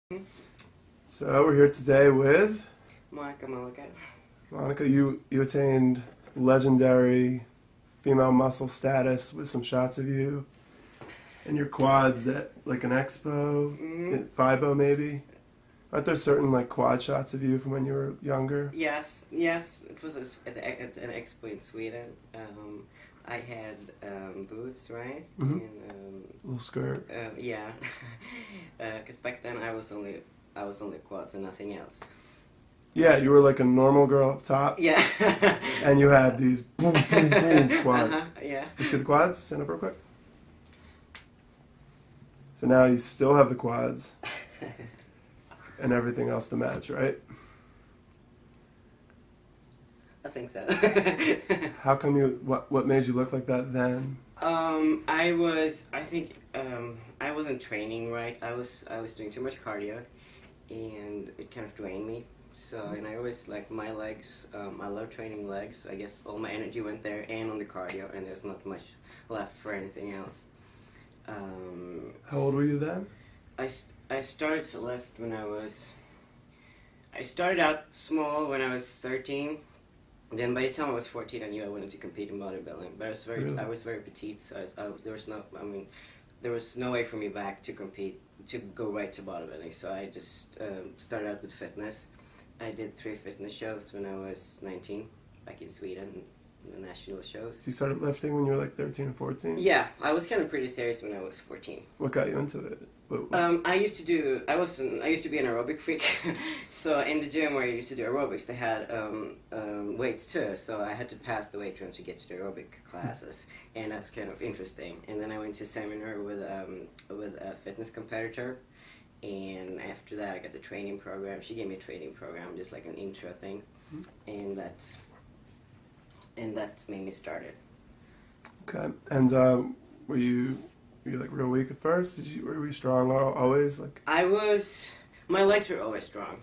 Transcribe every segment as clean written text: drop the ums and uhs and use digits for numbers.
So we're here today with Mollica. Monica. You attained legendary female muscle status with some shots of you and your quads at like an expo, at FIBO maybe. Aren't there certain like quad shots of you from when you were younger? Yes. It was at an expo in Sweden. I had boots, right? Mm-hmm. And Little skirt. yeah, because back then I was only quads and nothing else. Yeah, you were like a normal girl up top. Yeah. And you had these boom, boom, boom quads. Yeah. You see the quads? Stand up real quick. So now you still have the quads and everything else to match, right? I think so. How come you? What made you look like that then? I wasn't training right. I was doing too much cardio, and it kind of drained me. So, and I always like my legs. I love training legs. I guess all my energy went there and on the cardio, and there's not much left for anything else. How old were you then? I started to lift when I started out small when I was 13. Then by the time I was 14, I knew I wanted to compete in bodybuilding. But Really? I was very petite, so there was no way for me back to compete, to go right to bodybuilding. So I just started out with fitness. I did 3 fitness shows when I was 19, back in Sweden, the national shows. So you started lifting when you were like 13 or 14? Yeah, I was kind of pretty serious when I was 14. What got you into it? I used to be an aerobic freak. So in the gym where I used to do aerobics, they had weights too. So I had to pass the weight room to get to the aerobic classes, and that was kind of interesting. And then I went to a seminar with a fitness competitor, and after that I got the training program. She gave me a training program, just like an intro thing, and that made me start it. Okay. And were you like real weak at first? Were you strong always? Like My legs were always strong.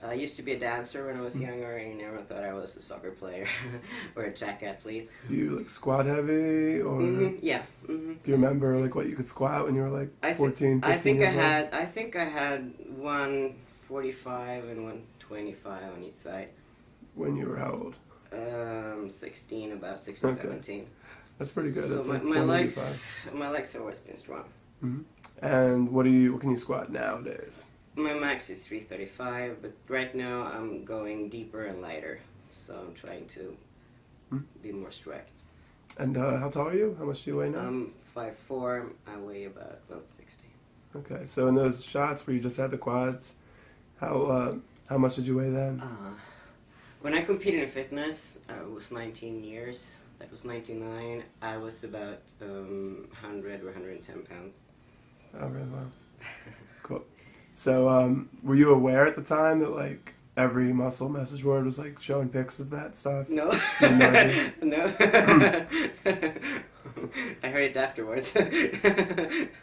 I used to be a dancer when I was younger, and everyone thought I was a soccer player or a track athlete. do you like squat heavy or? Yeah. Do you remember like what you could squat when you were like 14, 15 years old? I think I had 145 and 125 on each side. When you were how old? 16, about 16, Okay. 17. That's pretty good. So That's like my 185. legs have always been strong. Mm-hmm. And what can you squat nowadays? My max is 335, but right now I'm going deeper and lighter, so I'm trying to be more strict. And how tall are you? How much do you weigh now? I'm 5'4", I weigh about 160. Okay, so in those shots where you just had the quads, how much did you weigh then? When I competed in fitness, I was 19 years. That was 99. I was about 100 or 110 pounds. Oh, really? Wow. Cool. So, were you aware at the time that like every muscle message board was like showing pics of that stuff? No. You had no idea? No. I heard it afterwards.